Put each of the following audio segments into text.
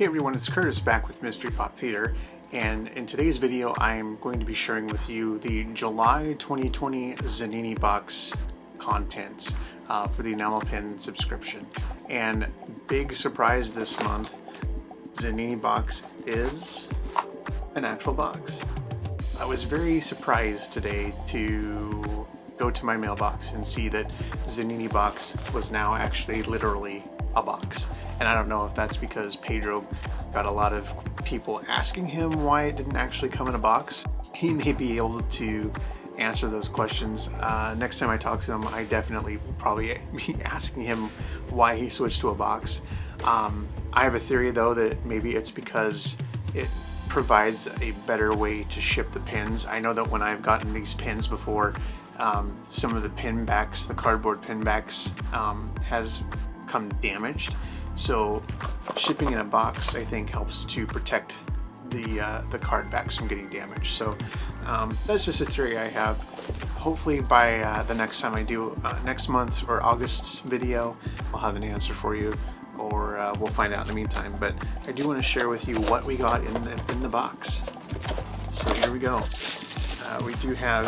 Hey everyone, it's Curtis back with Mystery Pop Theater, and in today's video I'm going to be sharing with you the July 2020 Zanini box contents for the Enamel pin subscription. And big surprise this month, Zanini box is an actual box. I was very surprised today to go to my mailbox and see that Zanini box was now actually literally a box. And I don't know if that's because Pedro got a lot of people asking him why it didn't actually come in a box. He may be able to answer those questions. Next time I talk to him, I definitely will probably be asking him why he switched to a box. I have a theory though that maybe it's because it provides a better way to ship the pins. I know that when I've gotten these pins before, some of the pin backs, the cardboard pin backs, has come damaged. So shipping in a box, I think, helps to protect the card backs from getting damaged. So that's just a theory I have. Hopefully by the next time I do next month or August video, I'll have an answer for you, or we'll find out in the meantime. But I do want to share with you what we got in the box. So here we go. We do have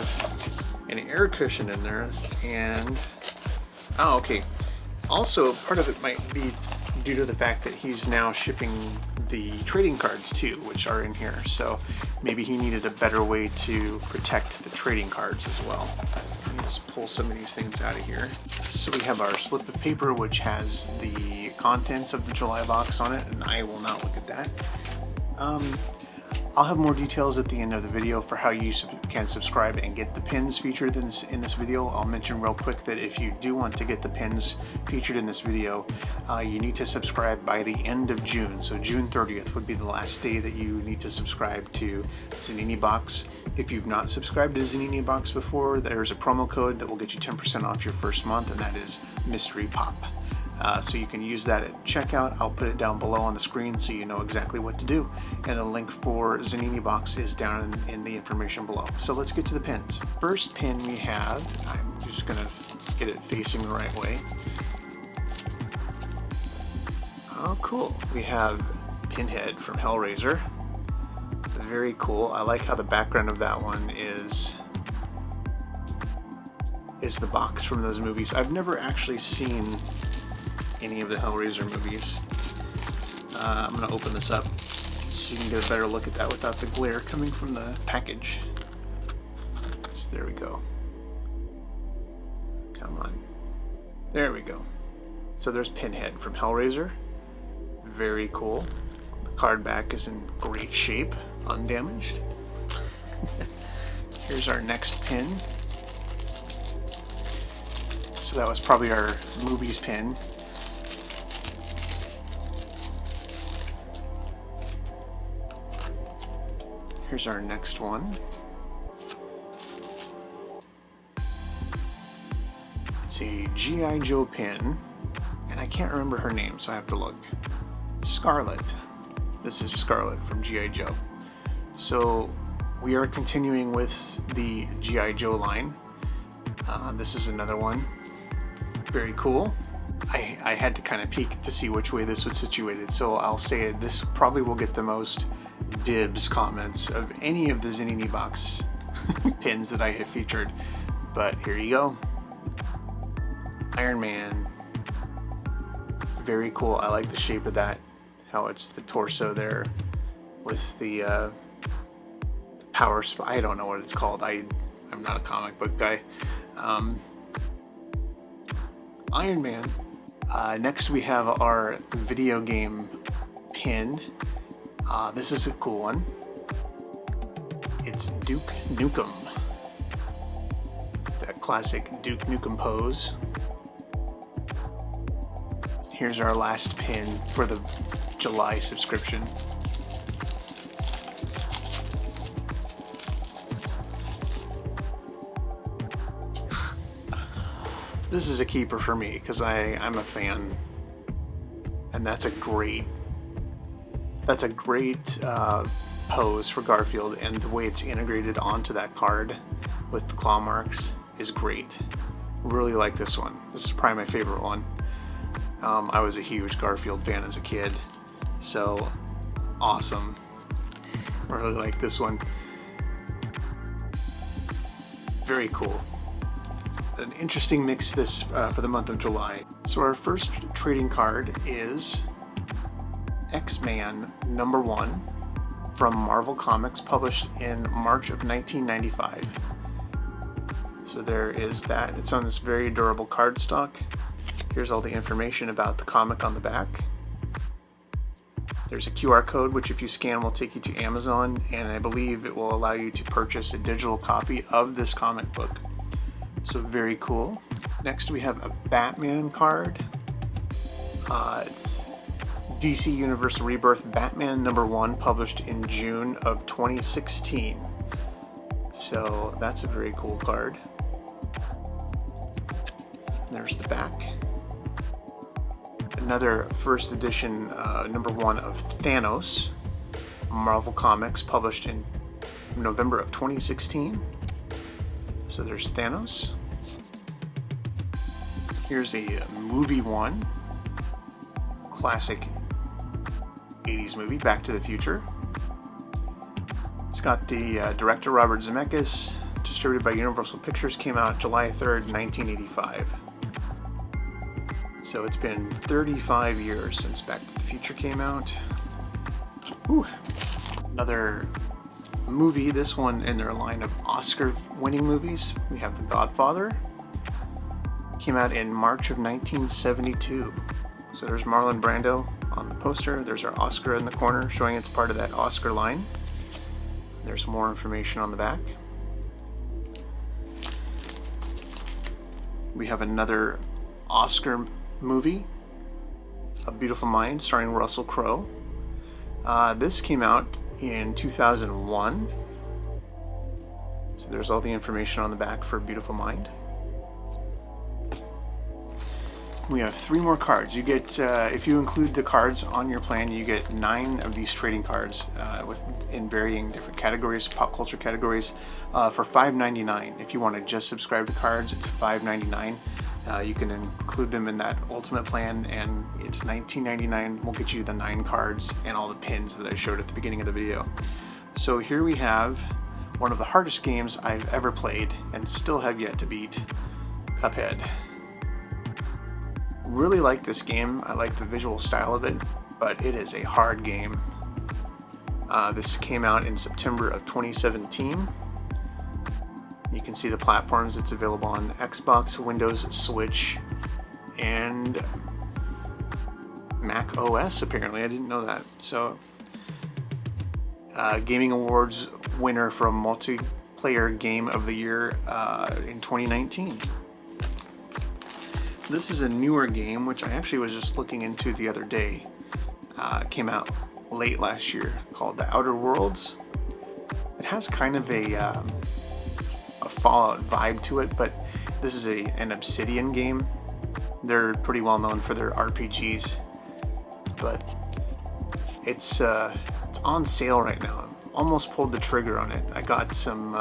an air cushion in there, and oh, okay. Also, part of it might be due to the fact that he's now shipping the trading cards too, which are in here. So maybe he needed a better way to protect the trading cards as well. Let me just pull some of these things out of here. So we have our slip of paper, which has the contents of the July box on it, and I will not look at that. I'll have more details at the end of the video for how you can subscribe and get the pins featured in this video. I'll mention real quick that if you do want to get the pins featured in this video, you need to subscribe by the end of June. So June 30th would be the last day that you need to subscribe to Zanini box. If you've not subscribed to Zanini box before, there's a promo code that will get you 10% off your first month, and that is Mystery Pop. So you can use that at checkout. I'll put it down below on the screen so you know exactly what to do. And the link for Zanini box is down in the information below. So let's get to the pins. First pin we have, I'm just gonna get it facing the right way. Oh, cool. We have Pinhead from Hellraiser. Very cool. I like how the background of that one is the box from those movies. I've never actually seen any of the Hellraiser movies. I'm going to open this up so you can get a better look at that without the glare coming from the package. So there we go. Come on. There we go. So there's Pinhead from Hellraiser. Very cool. The card back is in great shape, undamaged. Here's our next pin. So that was probably our movies pin. Here's our next one. It's a G.I. Joe pin, and I can't remember her name, so I have to look. Scarlet. This is Scarlet from G.I. Joe. So we are continuing with the G.I. Joe line. This is another one. Very cool. I had to kind of peek to see which way this was situated, so I'll say it. This probably will get the most dibs comments of any of the Zanini box pins that I have featured, but here you go. Iron Man. Very cool. I like the shape of that, how it's the torso there with the power I don't know what it's called. I'm not a comic book guy. Iron Man. Next we have our video game pin. This is a cool one. It's Duke Nukem. That classic Duke Nukem pose. Here's our last pin for the July subscription. This is a keeper for me because I'm a fan, and that's a great pose for Garfield, and the way it's integrated onto that card with the claw marks is great. Really like this one. This is probably my favorite one. I was a huge Garfield fan as a kid, so awesome. I really like this one. Very cool. An interesting mix this for the month of July. So our first trading card is X-Man #1 from Marvel Comics, published in March of 1995. So there is that. It's on this very durable cardstock. Here's all the information about the comic on the back. There's a QR code, which if you scan will take you to Amazon, and I believe it will allow you to purchase a digital copy of this comic book. So very cool. Next we have a Batman card. It's DC Universe Rebirth Batman #1, published in June of 2016. So that's a very cool card. There's the back. Another first edition #1 of Thanos, Marvel Comics, published in November of 2016. So there's Thanos. Here's a movie one, classic 80s movie, Back to the Future. It's got the director Robert Zemeckis, distributed by Universal Pictures, came out July 3rd, 1985. So it's been 35 years since Back to the Future came out. Whew. Another movie, this one in their line of Oscar-winning movies. We have The Godfather. Came out in March of 1972. So there's Marlon Brando on the poster. There's our Oscar in the corner, showing it's part of that Oscar line. There's more information on the back. We have another Oscar movie, A Beautiful Mind, starring Russell Crowe. This came out in 2001. So there's all the information on the back for A Beautiful Mind. We have 3 more cards. You get, if you include the cards on your plan, you get 9 of these trading cards in varying different categories, pop culture categories, for $5.99. If you want to just subscribe to cards, it's $5.99. You can include them in that ultimate plan, and it's $19.99. We'll get you the 9 cards and all the pins that I showed at the beginning of the video. So here we have one of the hardest games I've ever played and still have yet to beat, Cuphead. Really like this game. I like the visual style of it, but it is a hard game. This came out in September of 2017. You can see the platforms. It's available on Xbox, Windows, Switch, and Mac OS, apparently. I didn't know that. So, Gaming Awards winner from Multiplayer Game of the Year in 2019. This is a newer game, which I actually was just looking into the other day. It came out late last year, called The Outer Worlds. It has kind of a Fallout vibe to it, but this is an Obsidian game. They're pretty well known for their RPGs, but it's on sale right now. Almost pulled the trigger on it. I got some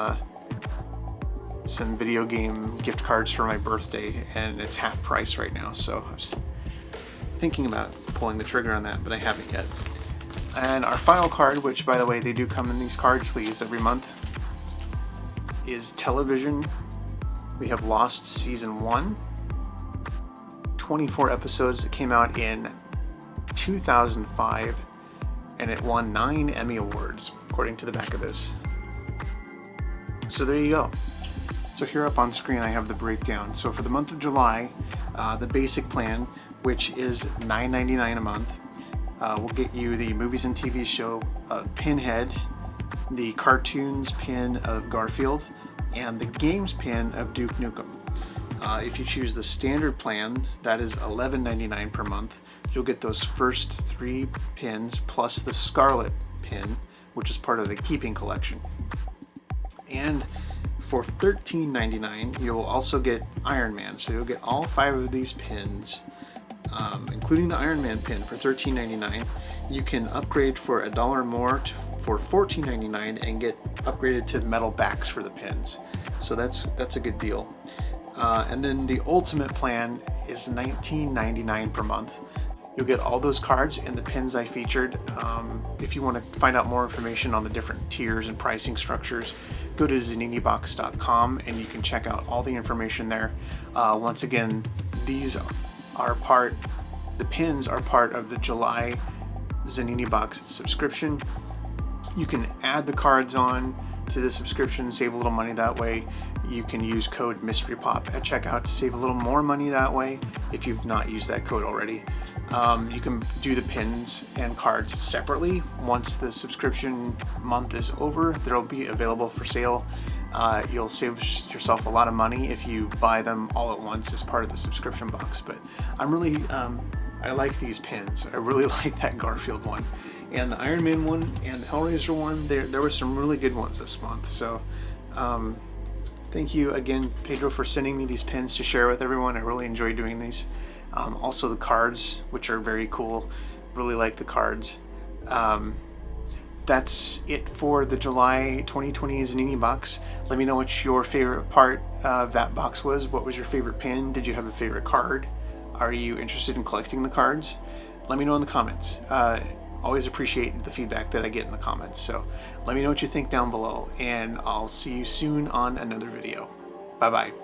video game gift cards for my birthday, and it's half price right now, so I was thinking about pulling the trigger on that, but I haven't yet. And our final card, which by the way they do come in these card sleeves every month, is television. We have Lost Season 1, 24 episodes. It came out in 2005, and it won 9 Emmy Awards, according to the back of this. So there you go. So here up on screen I have the breakdown. So for the month of July, the basic plan, which is $9.99 a month, will get you the movies and TV show of Pinhead, the cartoons pin of Garfield, and the games pin of Duke Nukem. If you choose the standard plan, that is $11.99 per month. You'll get those first 3 pins plus the Scarlet pin, which is part of the Keeping collection. And for $13.99, you'll also get Iron Man. So you'll get all 5 of these pins, including the Iron Man pin for $13.99. You can upgrade for $1 more for $14.99 and get upgraded to metal backs for the pins. So that's a good deal. And then the ultimate plan is $19.99 per month. You'll get all those cards and the pins I featured. If you want to find out more information on the different tiers and pricing structures, go to zaninibox.com and you can check out all the information there. Once again, these are the pins are part of the July Zanini Box subscription. You can add the cards on to the subscription, save a little money that way. You can use code MysteryPop at checkout to save a little more money that way if you've not used that code already. You can do the pins and cards separately. Once the subscription month is over, they'll be available for sale. You'll save yourself a lot of money if you buy them all at once as part of the subscription box. But I like these pins. I really like that Garfield one. And the Iron Man one and the Hellraiser one, there were some really good ones this month. So thank you again, Pedro, for sending me these pins to share with everyone. I really enjoy doing these. Also the cards, which are very cool. Really like the cards. That's it for the July 2020 Zanini box. Let me know what your favorite part of that box was. What was your favorite pin? Did you have a favorite card? Are you interested in collecting the cards? Let me know in the comments. Always appreciate the feedback that I get in the comments. So let me know what you think down below, and I'll see you soon on another video. Bye bye.